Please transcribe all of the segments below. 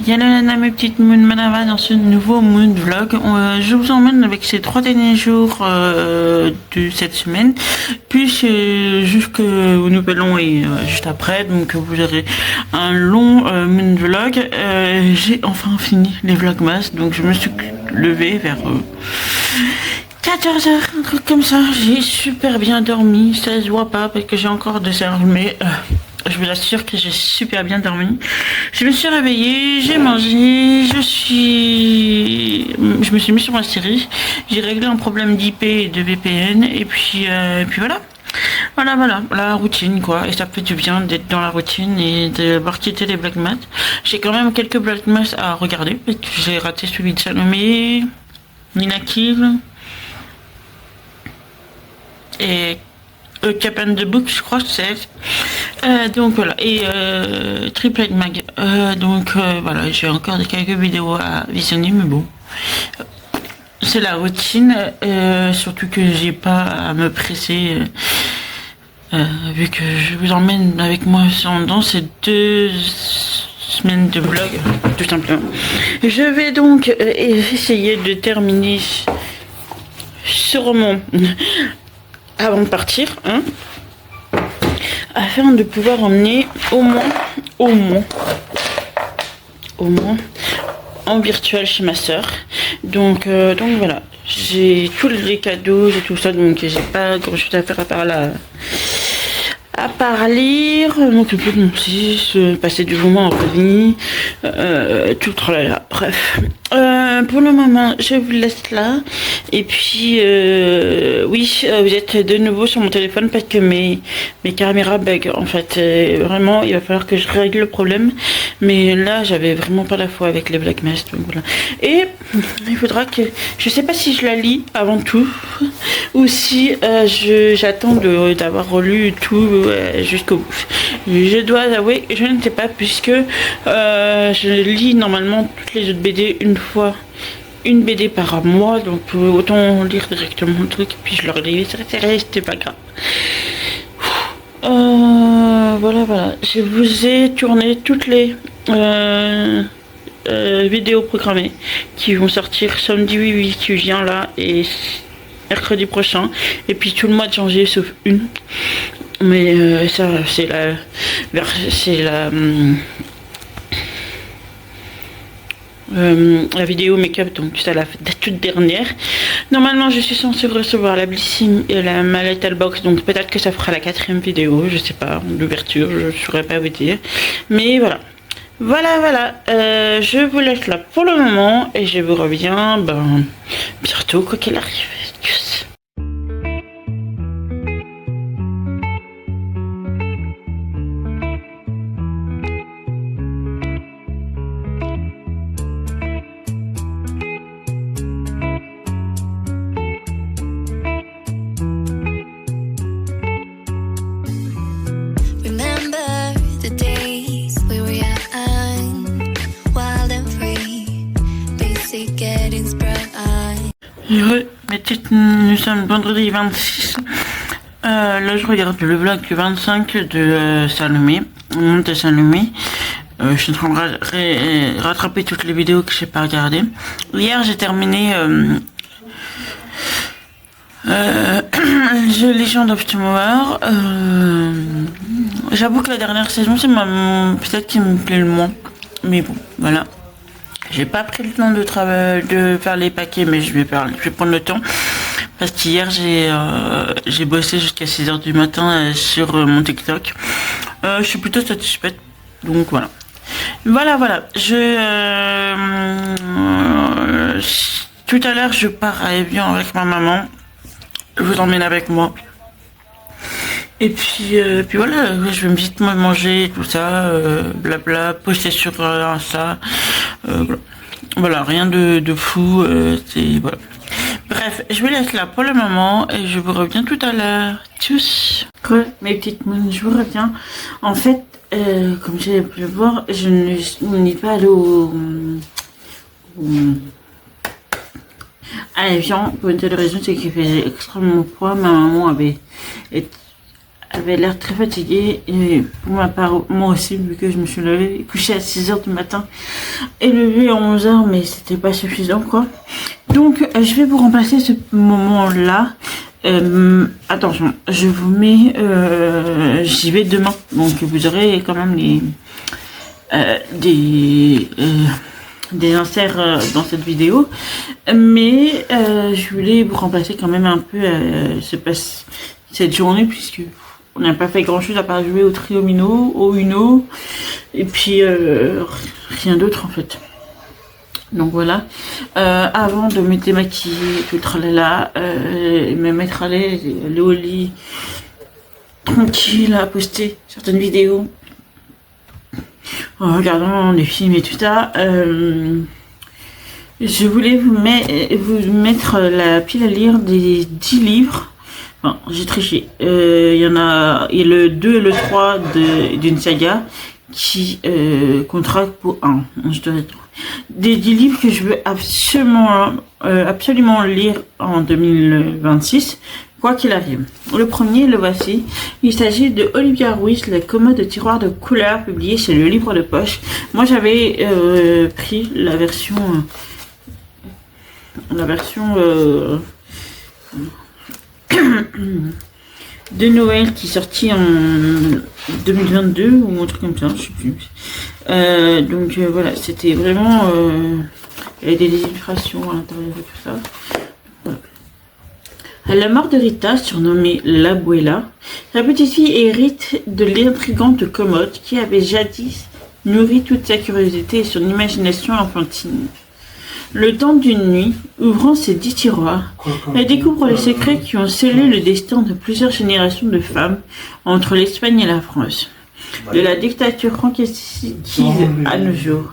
Yallo Nana, mes petites Moon Manava dans ce nouveau Moon Vlog. Je vous emmène avec ces 3 derniers jours de cette semaine, puis jusqu'au Nouvel An et juste après, donc vous aurez un long Moon Vlog. J'ai enfin fini les Vlogmas, donc je me suis levée vers 14 heures, un truc comme ça. J'ai super bien dormi, ça se voit pas parce que j'ai encore des heures, mais je vous assure que j'ai super bien dormi. Je me suis réveillée, j'ai mangé, je me suis mis sur ma série, j'ai réglé un problème d'IP et de VPN, et puis voilà. Voilà, la routine quoi, et ça fait du bien d'être dans la routine et d'avoir quitté les Black Mass. J'ai quand même quelques Black Mass à regarder, parce que j'ai raté celui de Salomé, Nina Kill, et Captain the Book, je crois que c'est. Donc voilà, et Triplet Mag. Voilà, j'ai encore quelques vidéos à visionner, mais bon. C'est la routine, surtout que j'ai pas à me presser, vu que je vous emmène avec moi dans ces 2 semaines de vlog, tout simplement. Je vais donc essayer de terminer ce roman avant de partir, hein, afin de pouvoir emmener au moins en virtuel chez ma soeur. Donc voilà, j'ai tous les cadeaux et tout ça, donc j'ai pas grand chose à faire à part lire, m'occuper de mon fils, passer du moment en famille, tout le tralala, bref. Pour le moment, je vous laisse là. Et puis, oui, vous êtes de nouveau sur mon téléphone parce que mes caméras bug. En fait, vraiment, il va falloir que je règle le problème. Mais là, j'avais vraiment pas la foi avec les Black Mass. Donc voilà. Et il faudra que, je sais pas si je la lis avant tout ou si j'attends d'avoir relu tout jusqu'au bout. Je dois avouer, je ne sais pas puisque je lis normalement toutes les autres BD une BD par mois, donc autant lire directement le truc et puis je leur lis, c'était pas grave. Voilà, je vous ai tourné toutes les vidéos programmées qui vont sortir samedi oui qui vient là et mercredi prochain, et puis tout le mois de janvier sauf une, mais ça c'est la vidéo make-up, donc c'est la toute dernière. Normalement je suis censée recevoir la Blissim et la Little Box, donc peut-être que ça fera la 4e vidéo, je sais pas, d'ouverture, je saurais pas vous dire, mais voilà. Je vous laisse là pour le moment et je vous reviens bientôt quoi qu'il arrive. Tchuss. Nous sommes vendredi 26. Là je regarde le vlog du 25 de Salomé, de Salomé. Je suis en train de rattraper toutes les vidéos que j'ai pas regardées. Hier j'ai terminé The Legend of Tomorrow. J'avoue que la dernière saison c'est peut-être qui me plaît le moins, mais bon voilà. J'ai pas pris le temps de faire les paquets, mais je vais prendre le temps. Parce qu'hier, j'ai bossé jusqu'à 6h du matin sur mon TikTok. Je suis plutôt satisfaite. Donc voilà. Voilà. Tout à l'heure, je pars à Evian avec ma maman. Je vous emmène avec moi. Et puis voilà, je vais vite manger, tout ça, blabla, poster sur Insta. Voilà, rien de fou, voilà. Bref, je vous laisse là pour le moment et je vous reviens tout à l'heure. Tchuss. Mes petites moons, je vous reviens. En fait, comme j'ai pu le voir, je n'ai pas allé à Evian pour une telle raison, c'est qu'il faisait extrêmement froid. Ma maman avait l'air très fatigué. Et pour ma part, moi aussi, vu que je me suis levée, couchée à 6h du matin et levée à 11h, mais c'était pas suffisant, quoi. Donc, je vais vous remplacer ce moment-là. Attention, je vous mets... j'y vais demain. Donc, vous aurez quand même des inserts dans cette vidéo, mais je voulais vous remplacer quand même un peu cette journée, puisque on n'a pas fait grand chose à part jouer au triomino, au uno, et puis rien d'autre en fait. Donc voilà, avant de me démaquiller, tout le tralala, me mettre à l'aise, aller au lit, tranquille, à poster certaines vidéos, en regardant des films et tout ça, je voulais vous mettre la pile à lire des 10 livres. Enfin, j'ai triché. Il y en a, et le 2 et le 3 d'une saga qui comptera pour un. Je dois être des 10 livres que je veux absolument lire en 2026. Quoi qu'il arrive. Le premier, le voici. Il s'agit de Olivia Ruiz, La commode de tiroir de couleur, publié chez le Livre de Poche. Moi, j'avais pris la version de Noël qui est sortie en 2022 ou un truc comme ça, je sais plus. Donc voilà, c'était vraiment... il y avait des illustrations à l'intérieur et tout ça. Voilà. À la mort de Rita, surnommée l'Abuela, sa petite-fille hérite de l'intrigante commode qui avait jadis nourri toute sa curiosité et son imagination enfantine. Le temps d'une nuit, ouvrant ses 10 tiroirs, elle découvre les secrets qui ont scellé le destin de plusieurs générations de femmes entre l'Espagne et la France. De la dictature franquiste à nos jours.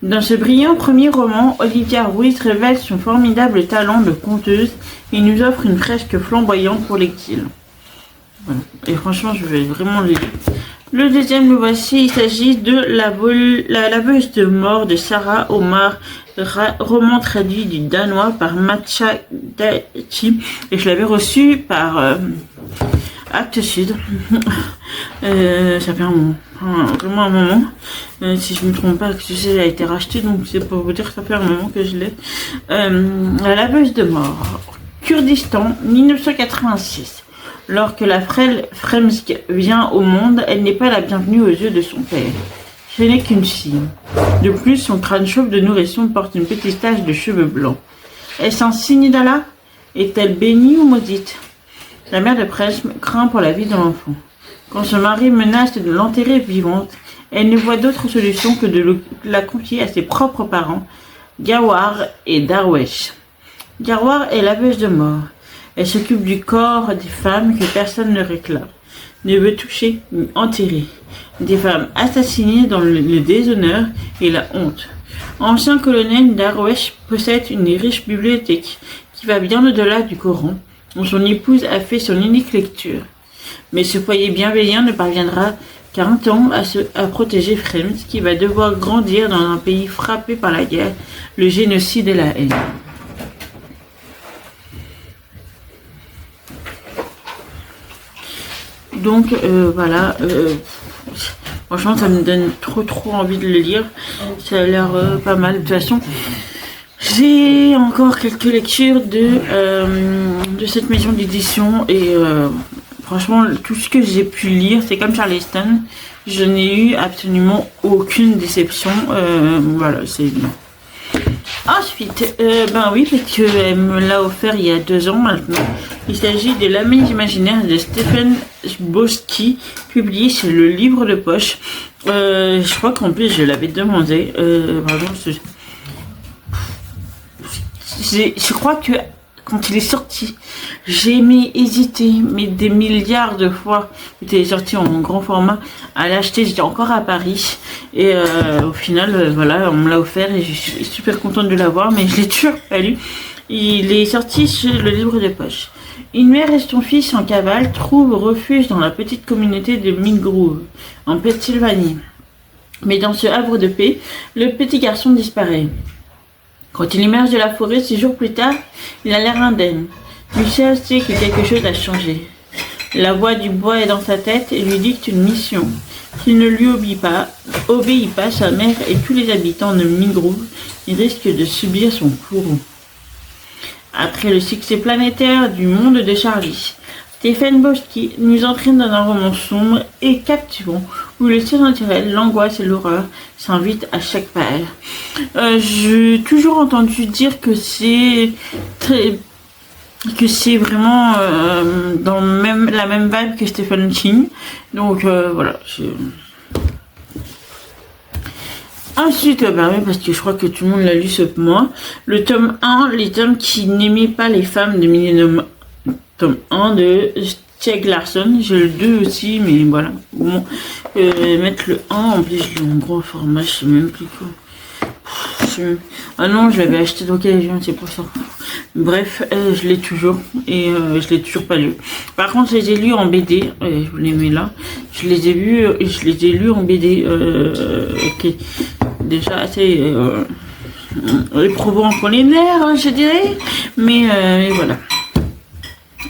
Dans ce brillant premier roman, Olivia Ruiz révèle son formidable talent de conteuse et nous offre une fresque flamboyante pour lectile. Voilà. Et franchement, je vais vraiment le lire. Le deuxième, le voici, il s'agit de la laveuse de mort de Sarah Omar, roman traduit du danois par Matcha Dachi, et je l'avais reçu par Actes Sud. Ça fait un moment, vraiment un moment. Si je me trompe pas, que ça a été racheté, donc c'est pour vous dire que ça fait un moment que je l'ai. La laveuse de mort, Kurdistan, 1986. Lorsque la frêle Fremsk vient au monde, elle n'est pas la bienvenue aux yeux de son père. Ce n'est qu'une fille. De plus, son crâne chauve de nourrisson porte une petite tache de cheveux blancs. Est-ce un signe d'Allah? Est-elle bénie ou maudite? La mère de Fremsk craint pour la vie de l'enfant. Quand son mari menace de l'enterrer vivante, elle ne voit d'autre solution que de la confier à ses propres parents, Gawar et Darwesh. Gawar est laveuse de mort. Elle s'occupe du corps des femmes que personne ne réclame, ne veut toucher ni enterrer. Des femmes assassinées dans le déshonneur et la honte. Ancien colonel, Darwesh possède une riche bibliothèque qui va bien au-delà du Coran, dont son épouse a fait son unique lecture. Mais ce foyer bienveillant ne parviendra qu'à un temps à protéger Frems, qui va devoir grandir dans un pays frappé par la guerre, le génocide et la haine. Donc voilà, franchement ça me donne trop envie de le lire, ça a l'air pas mal. De toute façon, j'ai encore quelques lectures de cette maison d'édition et franchement tout ce que j'ai pu lire, c'est comme Charleston, je n'ai eu absolument aucune déception, voilà, c'est bien. Ensuite, ben oui, parce qu'elle me l'a offert il y a 2 ans maintenant. Il s'agit de L'Ami imaginaire de Stephen Boski, publié chez le Livre de Poche. Je crois qu'en plus je l'avais demandé. Vraiment, je crois que quand il est sorti, j'ai hésité, mais des milliards de fois. Il était sorti en grand format à l'acheter. J'étais encore à Paris et au final, voilà, on me l'a offert et je suis super contente de l'avoir, mais je l'ai toujours pas lu. Il est sorti chez le Livre de Poche. Une mère et son fils en cavale trouvent refuge dans la petite communauté de Millgrove, en Pennsylvanie. Mais dans ce havre de paix, le petit garçon disparaît. Quand il émerge de la forêt 6 jours plus tard, il a l'air indemne. Lucien sait que quelque chose a changé. La voix du bois est dans sa tête et lui dicte une mission. S'il ne lui obéit pas, sa mère et tous les habitants de Midgrove, il risque de subir son courroux. Après le succès planétaire du monde de Charlie, Stephen Boski nous entraîne dans un roman sombre et captivant où le surnaturel, l'angoisse et l'horreur s'invitent à chaque page. J'ai toujours entendu dire que c'est vraiment dans la même vibe que Stephen King. Donc voilà. Ensuite, bah oui, parce que je crois que tout le monde l'a lu sauf moi. Le tome 1, les hommes qui n'aimaient pas les femmes de Millennium. Tome 1 de Stieg Larsson. J'ai le 2 aussi, mais voilà. Bon, mettre le 1, en plus je l'ai en gros format, je sais même plus quoi. Ah non, je l'avais acheté d'occasion, c'est pour ça. Bref, je l'ai toujours et je l'ai toujours pas lu. Par contre, je les ai lus en BD. Je vous les mets là. Je les ai vus et je les ai lus en BD. Ok, déjà assez éprouvant pour les nerfs, je dirais. Mais voilà.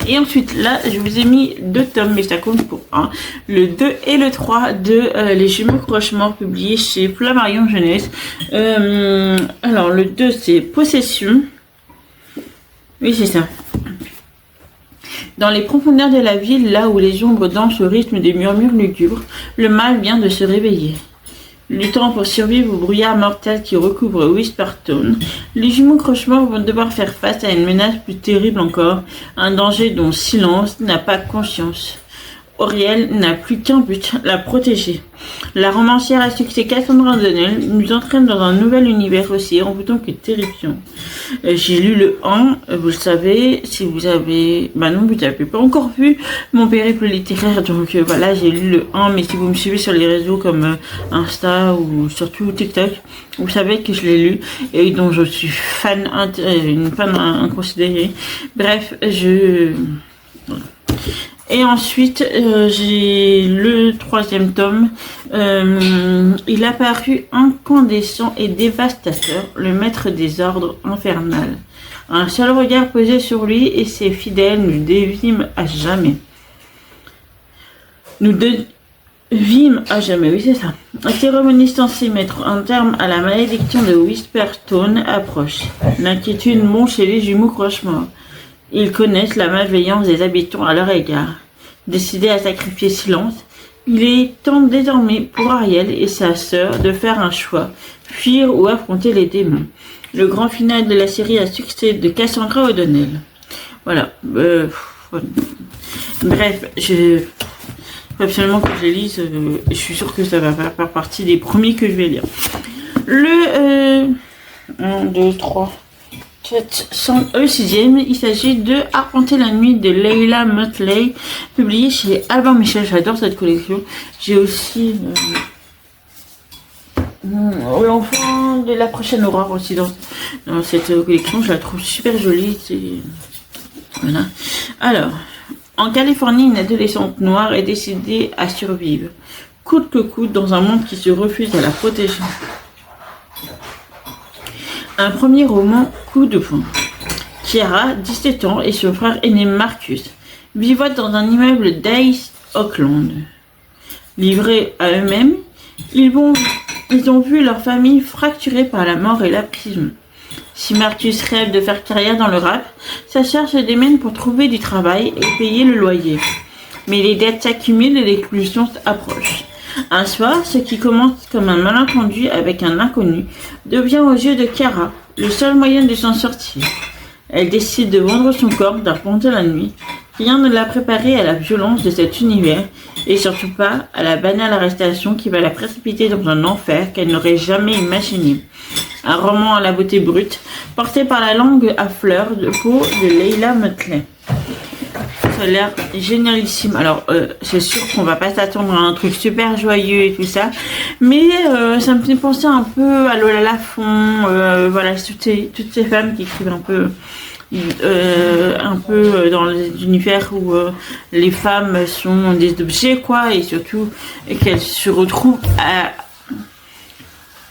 Et ensuite, là, je vous ai mis 2 tomes, mais ça compte pour 1. Le 2 et le 3 de Les Jumeaux Croche-Mort, publiés chez Flammarion Jeunesse. Alors, le 2, c'est Possession. Oui, c'est ça. Dans les profondeurs de la ville, là où les ombres dansent au rythme des murmures lugubres, le mal vient de se réveiller. Luttant pour survivre au brouillard mortel qui recouvre Whisperstone, les jumeaux Croche-Mort vont devoir faire face à une menace plus terrible encore, un danger dont Silence n'a pas conscience. Auriel n'a plus qu'un but, la protéger. La romancière à succès Cassandra Donnell nous entraîne dans un nouvel univers aussi envoûtant que terrifiant. J'ai lu le 1, vous le savez, si vous avez... Bah non, vous n'avez pas encore vu mon périple littéraire, donc voilà, j'ai lu le 1, mais si vous me suivez sur les réseaux comme Insta ou surtout TikTok, vous savez que je l'ai lu et dont je suis fan, une fan inconsidérée. Bref, voilà. Et ensuite, j'ai le 3e tome. Il a paru incandescent et dévastateur, le maître des ordres infernal. Un seul regard posé sur lui et ses fidèles nous déviment à jamais. Oui c'est ça. La cérémonie censée mettre un terme à la malédiction de Whisperstone approche. L'inquiétude monte chez les jumeaux Croche-Mort. Ils connaissent la malveillance des habitants à leur égard. Décidés à sacrifier Silence, il est temps désormais pour Ariel et sa sœur de faire un choix, fuir ou affronter les démons. Le grand final de la série à succès de Cassandra O'Donnell. Voilà. Bref, il faut absolument que je les lise. Je suis sûre que ça va faire partie des premiers que je vais lire. Le 1, 2, 3... Le 6e, il s'agit de Arpenter la nuit de Leila Motley, publié chez Albin Michel. J'adore cette collection. J'ai aussi l'enfant de la prochaine aurore aussi dans cette collection. Je la trouve super jolie. Voilà. Alors, en Californie, une adolescente noire est décidée à survivre, coûte que coûte, dans un monde qui se refuse à la protéger. Un premier roman coup de poing. Kiara, 17 ans, et son frère aîné Marcus vivotent dans un immeuble d'East Oakland. Livrés à eux-mêmes, ils ont vu leur famille fracturée par la mort et la prison. Si Marcus rêve de faire carrière dans le rap, sa sœur se démène pour trouver du travail et payer le loyer. Mais les dettes s'accumulent et l'exclusion approche. Un soir, ce qui commence comme un malentendu avec un inconnu devient aux yeux de Kiara le seul moyen de s'en sortir. Elle décide de vendre son corps d'arpenter la nuit. Rien ne l'a préparée à la violence de cet univers et surtout pas à la banale arrestation qui va la précipiter dans un enfer qu'elle n'aurait jamais imaginé. Un roman à la beauté brute, porté par la langue à fleurs de peau de Leila Motley. Ça a l'air génialissime. Alors, c'est sûr qu'on va pas s'attendre à un truc super joyeux et tout ça, mais ça me fait penser un peu à Lola Lafont, voilà, toutes ces femmes qui écrivent un peu dans l'univers où les femmes sont des objets, quoi, et surtout qu'elles se retrouvent à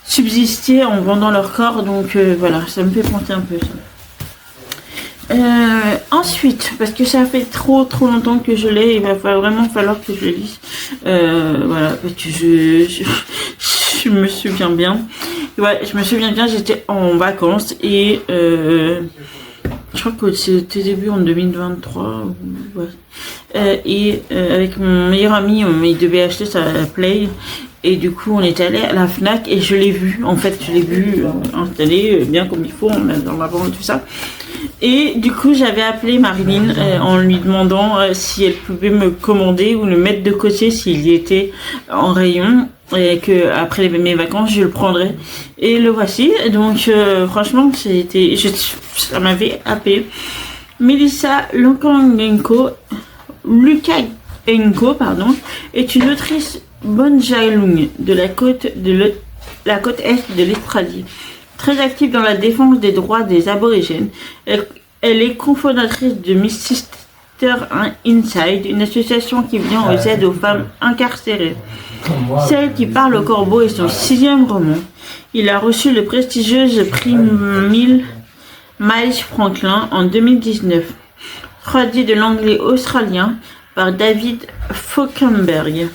subsister en vendant leur corps. Donc voilà, ça me fait penser un peu ça. Ensuite, parce que ça fait trop longtemps que je l'ai, il va vraiment falloir que je le lise. Voilà, parce que je me souviens bien. Ouais, je me souviens bien, j'étais en vacances et je crois que c'était début en 2023. Ouais. Avec mon meilleur ami, il devait acheter sa Play. Et du coup, on est allé à la Fnac et je l'ai vu. En fait, je l'ai vu installé bien comme il faut, dans la vente et tout ça. Et du coup, j'avais appelé Marilyn en lui demandant si elle pouvait me commander ou le mettre de côté s'il y était en rayon. Et que après mes vacances, je le prendrais. Et le voici. Donc, franchement, ça m'avait happé. Melissa Lukangenko, est une autrice Bundjalung de la côte est de l'Australie. Très active dans la défense des droits des aborigènes, elle est cofondatrice de Miss Sister Inside, une association qui vient aux aides aux femmes incarcérées. Celle qui parle au corbeau est son 6e roman. Il a reçu le prestigieux prix Miles Franklin en 2019, traduit de l'anglais australien par David Falkenberg.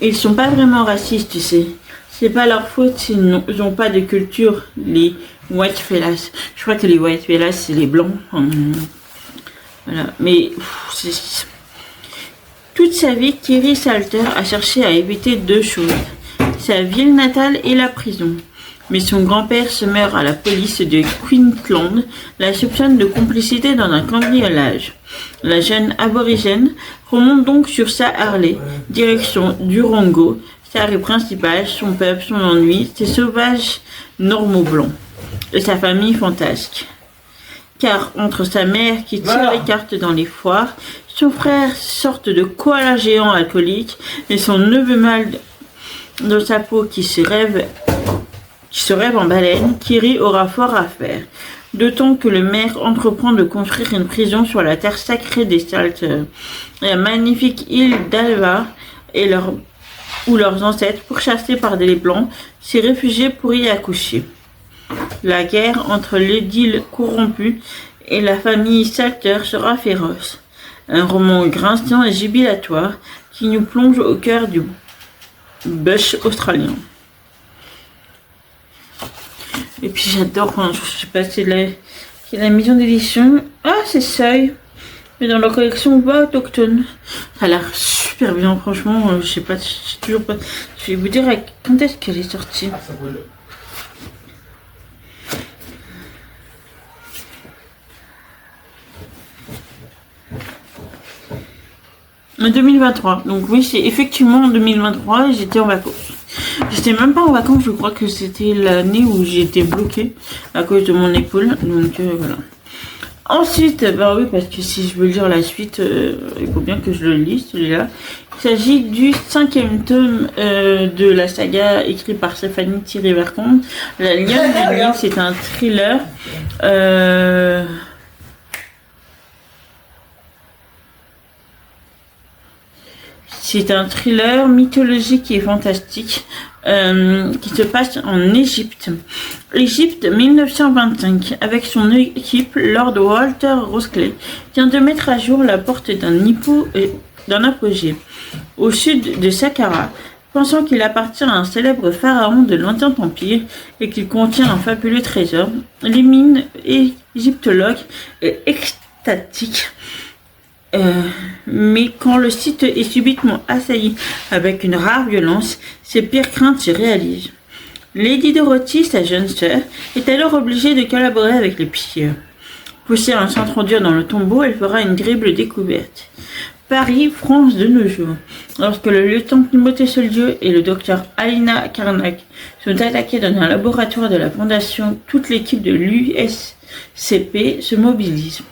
Ils sont pas vraiment racistes, tu sais. C'est pas leur faute, ils n'ont pas de culture, les white fellas. Je crois que les white fellas, c'est les blancs. Voilà. Mais toute sa vie, Kiri Salter a cherché à éviter 2 choses. Sa ville natale et la prison. Mais son grand-père se meurt à la police de Queensland, la soupçonne de complicité dans un cambriolage. La jeune aborigène remonte donc sur sa Harley, direction Durango, sa rue principale, son peuple, son ennui, ses sauvages normaux blancs, et sa famille fantasque. Car entre sa mère qui tire les cartes dans les foires, son frère, sorte de koala géant alcoolique, et son neveu mâle dans sa peau qui se rêve en baleine, Kiri aura fort à faire. D'autant que le maire entreprend de construire une prison sur la terre sacrée des Salters, la magnifique île d'Alva, où leurs ancêtres, pourchassés par des blancs, s'y réfugiaient pour y accoucher. La guerre entre l'édile corrompu et la famille Salter sera féroce. Un roman grinçant et jubilatoire qui nous plonge au cœur du bush australien. Et puis j'adore, je sais pas, c'est la maison d'édition. Ah, c'est Seuil, mais dans la collection voix autochtone. Ça a l'air super bien, franchement. Je sais pas, j'ai toujours pas. Je vais vous dire quand est-ce qu'elle est sortie. En 2023. Donc oui, c'est effectivement en 2023 et j'étais en vacances. J'étais même pas en vacances, je crois que c'était l'année où j'étais bloquée à cause de mon épaule. Donc voilà. Ensuite, bah oui, parce que si je veux lire la suite, il faut bien que je le lise celui-là. Il s'agit du 5e tome de la saga écrite par Stéphanie Thierry-Vercombe. La Lionne de Nuit, c'est un thriller. C'est un thriller mythologique et fantastique qui se passe en Égypte. Égypte 1925, avec son équipe, Lord Walter Rosclay vient de mettre à jour la porte d'un apogée au sud de Saqqara, pensant qu'il appartient à un célèbre pharaon de lointain empire et qu'il contient un fabuleux trésor. Les mines égyptologues est extatique. Mais quand le site est subitement assailli avec une rare violence, ses pires craintes se réalisent. Lady Dorothy, sa jeune sœur, est alors obligée de collaborer avec les pilleurs. Poussée à s'introduire dans le tombeau, elle fera une terrible découverte. Paris fronce de nos jours, lorsque le lieutenant Timothée Solieu et le docteur Alina Karnak sont attaqués dans un laboratoire de la Fondation. Toute l'équipe de l'USCP se mobilise.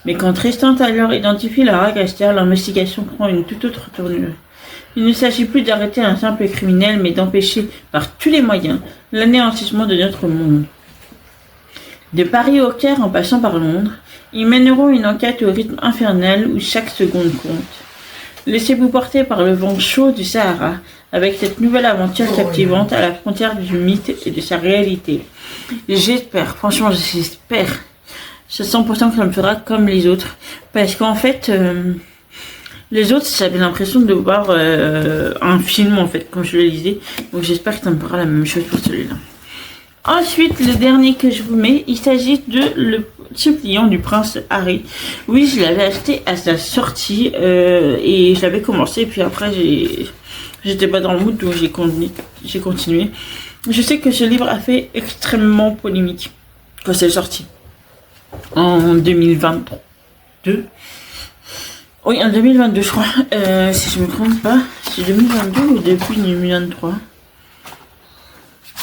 Mais quand Tristan Tyler identifie la Ragaster, l'investigation prend une toute autre tournure. Il ne s'agit plus d'arrêter un simple criminel, mais d'empêcher par tous les moyens l'anéantissement de notre monde. De Paris au Caire en passant par Londres, ils mèneront une enquête au rythme infernal où chaque seconde compte. Laissez-vous porter par le vent chaud du Sahara, avec cette nouvelle aventure captivante à la frontière du mythe et de sa réalité. J'espère, franchement j'espère, c'est 100% que ça me fera comme les autres. Parce qu'en fait, les autres, j'avais l'impression de voir un film, en fait, quand je le lisais. Donc j'espère que ça me fera la même chose pour celui-là. Ensuite, le dernier que je vous mets, il s'agit de Le Suppliant du Prince Harry. Oui, je l'avais acheté à sa sortie et je l'avais commencé. Puis après, j'étais pas dans le mood, donc j'ai continué. Je sais que ce livre a fait extrêmement polémique quand c'est sorti. En 2022. Oui, en 2022, je crois. Si je me trompe pas, c'est 2022 ou depuis 2023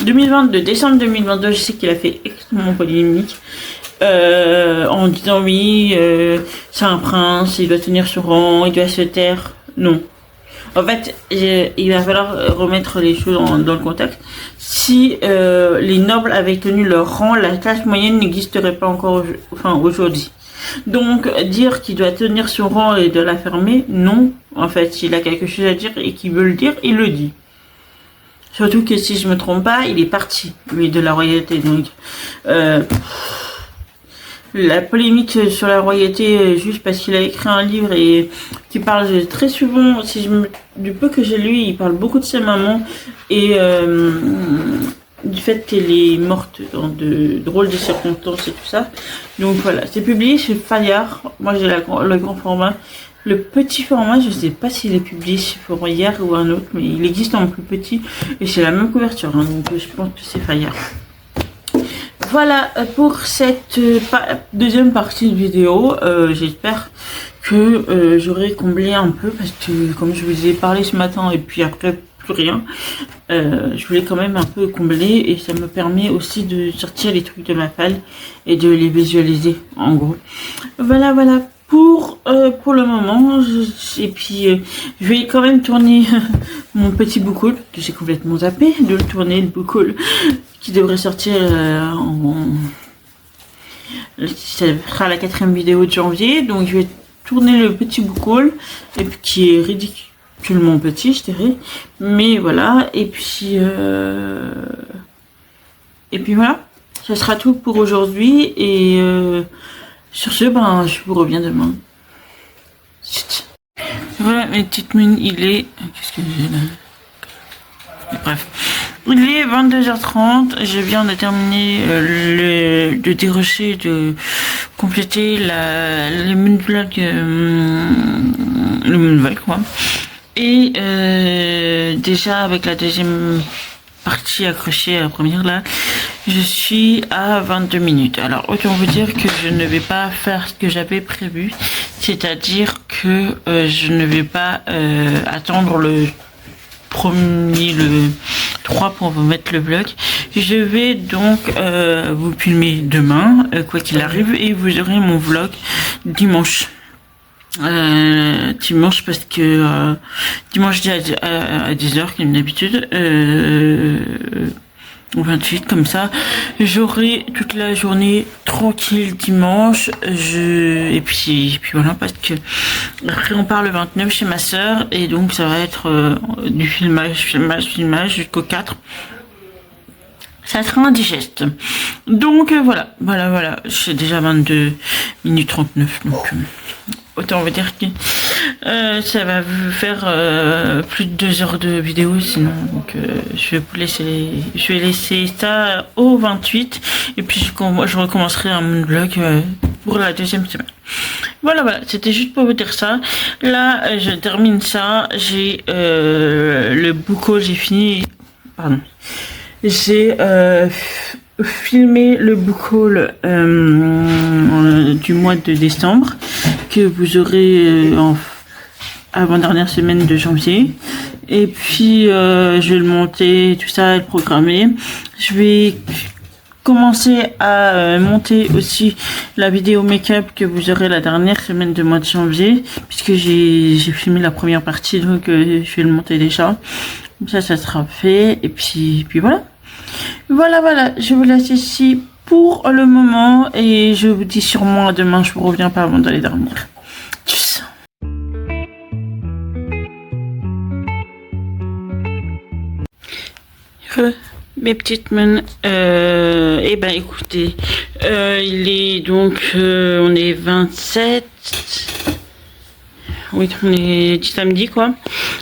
2022, décembre 2022, je sais qu'il a fait extrêmement polémique. En disant oui, c'est un prince, il doit tenir son rang, il doit se taire. Non. En fait, il va falloir remettre les choses dans le contexte. Si les nobles avaient tenu leur rang, la classe moyenne n'existerait pas encore aujourd'hui. Donc, dire qu'il doit tenir son rang et de la fermer, non. En fait, s'il a quelque chose à dire et qu'il veut le dire, il le dit. Surtout que si je me trompe pas, il est parti, lui, de la royauté. Donc, la polémique sur la royauté, juste parce qu'il a écrit un livre et qui parle très souvent, du peu que j'ai lu, il parle beaucoup de sa maman et du fait qu'elle est morte dans de drôles de circonstances et tout ça. Donc voilà, c'est publié chez Fayard. Moi j'ai le grand format. Le petit format, je sais pas s'il est publié chez Fayard ou un autre, mais il existe en plus petit et c'est la même couverture, hein, donc je pense que c'est Fayard. Voilà pour cette deuxième partie de vidéo. J'espère que j'aurai comblé un peu parce que comme je vous ai parlé ce matin et puis après plus rien, je voulais quand même un peu combler et ça me permet aussi de sortir les trucs de ma palle et de les visualiser en gros. Voilà. Pour le moment, et puis je vais quand même tourner mon petit book haul que j'ai complètement zappé de le tourner, le book haul qui devrait sortir ça sera la 4e vidéo de janvier, donc je vais tourner le petit book haul et puis qui est ridiculement petit, je dirais, mais voilà, et puis voilà, ça sera tout pour aujourd'hui et sur ce, ben, je vous reviens demain. Voilà mes petites mines, il est... Qu'est-ce que j'ai là? Bref. Il est 22h30, je viens de terminer de dérocher, de compléter le moonvlog, quoi. Et déjà avec la deuxième partie accrochée à la première là, je suis à 22 minutes. Alors autant vous dire que je ne vais pas faire ce que j'avais prévu, c'est-à-dire que je ne vais pas attendre le 3 pour vous mettre le vlog. Je vais donc vous filmer demain, quoi qu'il arrive, et vous aurez mon vlog dimanche. Dimanche parce que dimanche à 10h comme d'habitude, au 28 comme ça j'aurai toute la journée tranquille dimanche. Et puis voilà, parce que après on part le 29 chez ma soeur et donc ça va être du filmage jusqu'au 4. Ça sera un digeste. Donc voilà. J'ai déjà 22 minutes 39 donc autant vous dire que ça va vous faire plus de 2 heures de vidéo sinon, donc je vais laisser ça au 28 et puis je recommencerai un vlog pour la deuxième semaine. Voilà, c'était juste pour vous dire ça. Là je termine ça, j'ai le book haul, j'ai fini, pardon, j'ai filmé le book haul du mois de décembre que vous aurez avant-dernière semaine de janvier, et puis je vais le monter, tout ça, le programmer. Je vais commencer à monter aussi la vidéo make-up que vous aurez la dernière semaine de mois de janvier, puisque j'ai filmé la première partie, donc je vais le monter déjà. Ça sera fait, et puis voilà. Voilà, je vous laisse ici pour le moment et je vous dis sûrement à demain, je vous reviens pas avant d'aller dormir. Tchuss. mes petites mains. Eh ben écoutez, il est donc, on est 27. Oui, on est samedi quoi.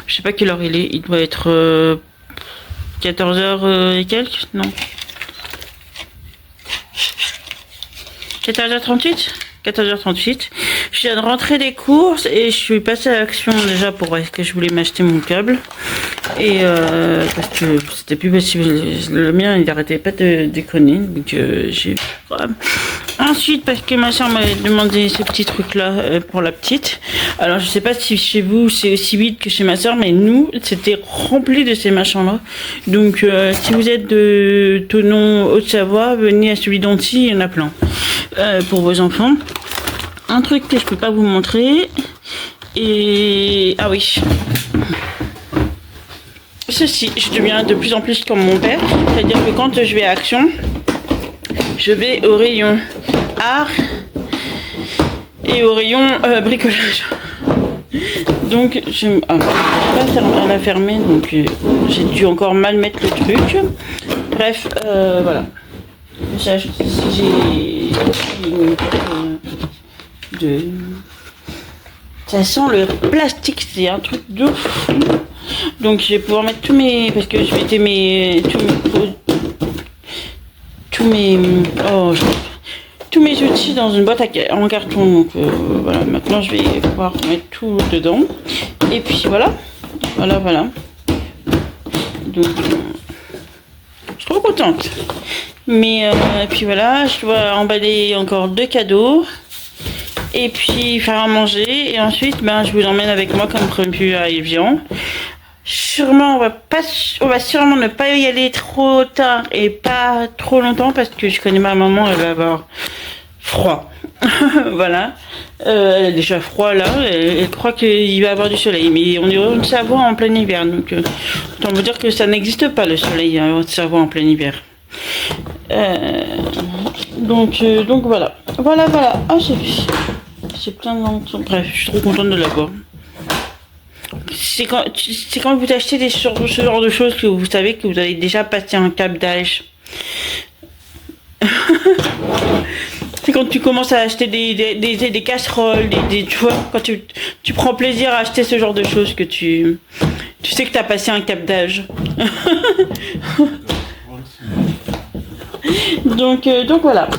Je sais pas quelle heure il est. Il doit être 14h et quelques, non. 14h38. 14h38. Je viens de rentrer des courses et je suis passée à l'action déjà pour parce que je voulais m'acheter mon câble. Et parce que c'était plus possible. Le mien il arrêtait pas de déconner. Donc j'ai. Ensuite parce que ma soeur m'avait demandé ces petits trucs là pour la petite. Alors je sais pas si chez vous c'est aussi vite que chez ma soeur, mais nous c'était rempli de ces machins là. Donc si vous êtes de Thonon Haute-Savoie, venez à celui d'Antilly, il y en a plein. Pour vos enfants. Un truc que je peux pas vous montrer. Et ah oui. Ceci, je deviens de plus en plus comme mon père. C'est-à-dire que quand je vais à Action, je vais au rayon art et au rayon bricolage. Donc, elle a fermé, donc j'ai dû encore mal mettre le truc. Bref, voilà. J'ai de... Ça sent le plastique, c'est un truc de fou. Donc je vais pouvoir mettre tous mes... Parce que je mettais mes... tous mes outils dans une boîte en carton. Donc voilà, maintenant je vais pouvoir mettre tout dedans. Et puis voilà. Voilà. Donc je suis trop contente. Mais puis voilà, je dois emballer encore 2 cadeaux. Et puis faire à manger. Et ensuite, je vous emmène avec moi comme prévu à Evian. Sûrement, on va sûrement ne pas y aller trop tard et pas trop longtemps parce que je connais ma maman, elle va avoir froid. Voilà. Elle a déjà froid là. Elle croit qu'il va y avoir du soleil. Mais on est en Haute-Savoie en plein hiver. Donc, autant vous dire que ça n'existe pas le soleil en Haute-Savoie en plein hiver. Donc voilà. Ah, j'ai plein de... Bref, je suis trop contente de l'avoir. C'est quand vous achetez ce genre de choses que vous savez que vous avez déjà passé un cap d'âge. C'est quand tu commences à acheter des casseroles, tu vois, quand tu prends plaisir à acheter ce genre de choses que tu sais que tu as passé un cap d'âge. Donc voilà.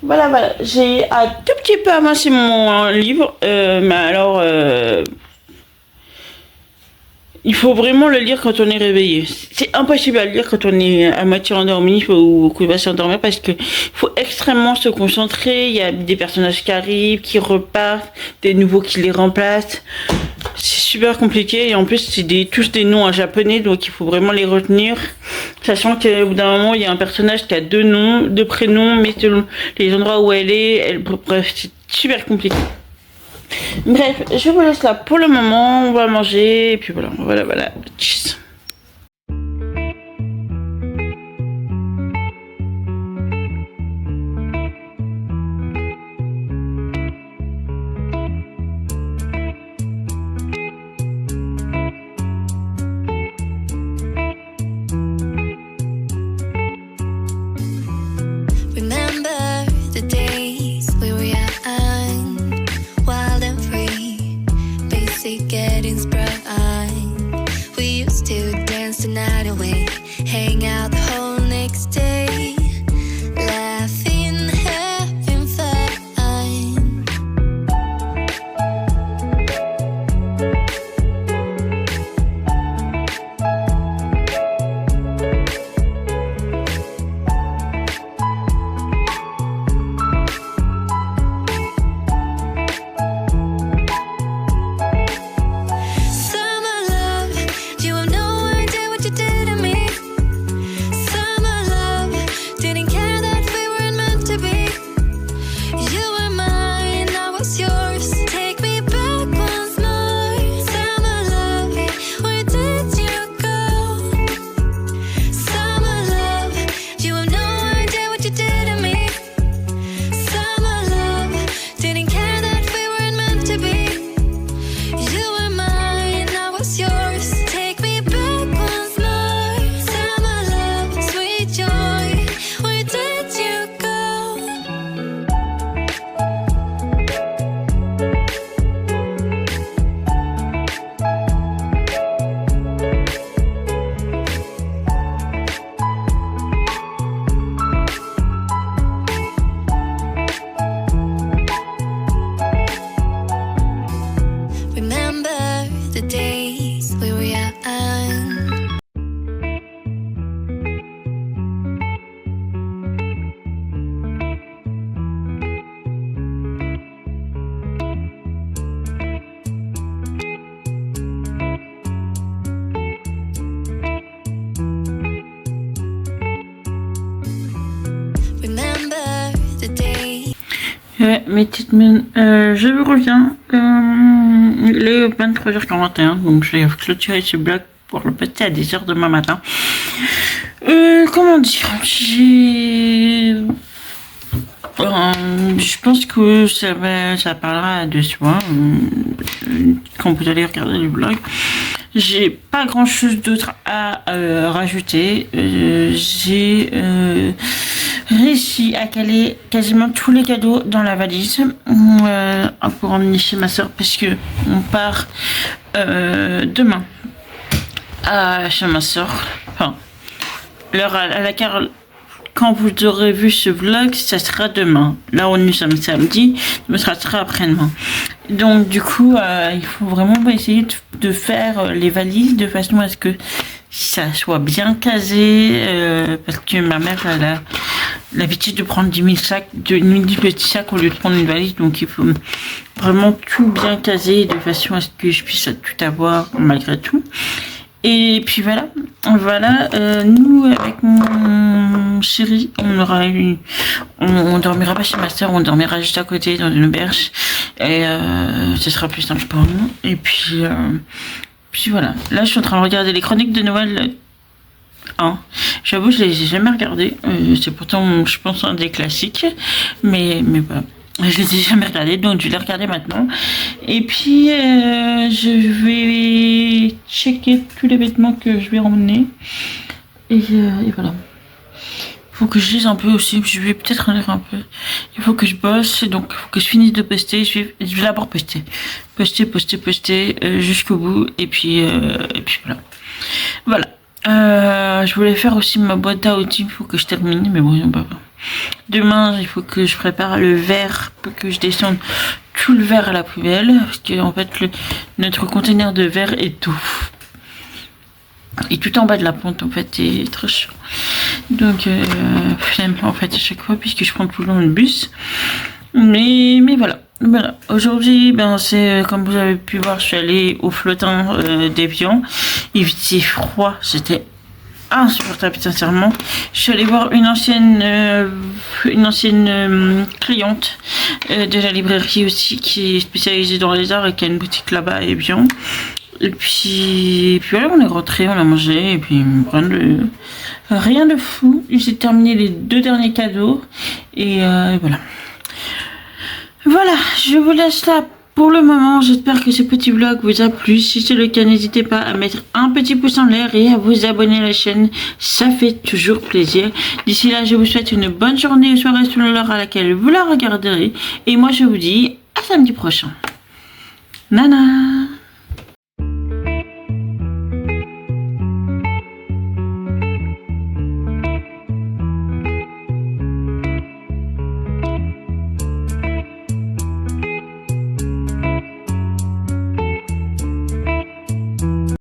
Voilà. J'ai un tout petit peu avancé mon livre, mais alors il faut vraiment le lire quand on est réveillé. C'est impossible à lire quand on est à moitié endormi ou qu'on va s'endormir parce que faut extrêmement se concentrer. Il y a des personnages qui arrivent, qui repartent, des nouveaux qui les remplacent. C'est super compliqué et en plus c'est tous des noms en japonais, donc il faut vraiment les retenir. Sachant qu'au bout d'un moment il y a un personnage qui a 2 noms, 2 prénoms, mais selon les endroits où elle est, bref, c'est super compliqué. Bref, je vous laisse là pour le moment, on va manger et puis voilà. Tchuss. Getting sprung. We used to dance the night away, hang out the whole next day, laughing, having fun. Summer love, you have no idea what you did to me. yesterday. Ouais, mes petites mines, je vous reviens. Il est 23h41, donc je vais clôturer ce blog pour le poster à 10h demain matin. Comment dire, je pense que ça parlera de soi quand vous allez regarder le blog. J'ai pas grand chose d'autre à rajouter. J'ai réussi à caler quasiment tous les cadeaux dans la valise pour emmener chez ma soeur parce que on part demain chez ma soeur. Enfin, l'heure à laquelle quand vous aurez vu ce vlog, ça sera demain. Là où nous sommes samedi, ça sera après-demain. Donc du coup, il faut vraiment essayer de faire les valises de façon à ce que ça soit bien casé. Parce que ma mère, elle a l'habitude de prendre 10 000 sacs, 10 petits sacs au lieu de prendre une valise. Donc il faut vraiment tout bien caser de façon à ce que je puisse tout avoir malgré tout. Et puis voilà, nous avec mon chéri, on dormira pas chez ma soeur, on dormira juste à côté dans une auberge et ce sera plus simple pour nous. Et puis voilà, là je suis en train de regarder les chroniques de Noël 1. J'avoue, je les ai jamais regardées, c'est pourtant je pense un des classiques, mais voilà. Je les ai jamais regardés, donc je vais les regarder maintenant. Et puis, je vais checker tous les vêtements que je vais emmener. Et voilà. Il faut que je lise un peu aussi. Je vais peut-être en lire un peu. Il faut que je bosse, donc il faut que je finisse de poster. Je vais d'abord poster. Poster jusqu'au bout. Et puis voilà. Voilà. Je voulais faire aussi ma boîte à outils. Il faut que je termine, mais bon, bah. Demain, il faut que je prépare le verre pour que je descende tout le verre à la poubelle. Parce que, en fait, notre conteneur de verre est tout en bas de la pente, en fait, c'est très chaud. Donc, flemme, en fait, à chaque fois, puisque je prends tout le long le bus. Mais voilà. Aujourd'hui, c'est, comme vous avez pu voir, je suis allée au flottin d'Évian. Il faisait froid, c'était insupportable, sincèrement. Je suis allée voir une ancienne cliente de la librairie aussi, qui est spécialisée dans les arts et qui a une boutique là-bas à Évian. Et puis voilà, on est rentré, on a mangé, et puis rien de fou. J'ai terminé les 2 derniers cadeaux, et voilà. Voilà, je vous laisse là pour le moment. J'espère que ce petit vlog vous a plu. Si c'est le cas, n'hésitez pas à mettre un petit pouce en l'air et à vous abonner à la chaîne. Ça fait toujours plaisir. D'ici là, je vous souhaite une bonne journée ou soirée selon l'heure à laquelle vous la regarderez. Et moi, je vous dis à samedi prochain. Nana!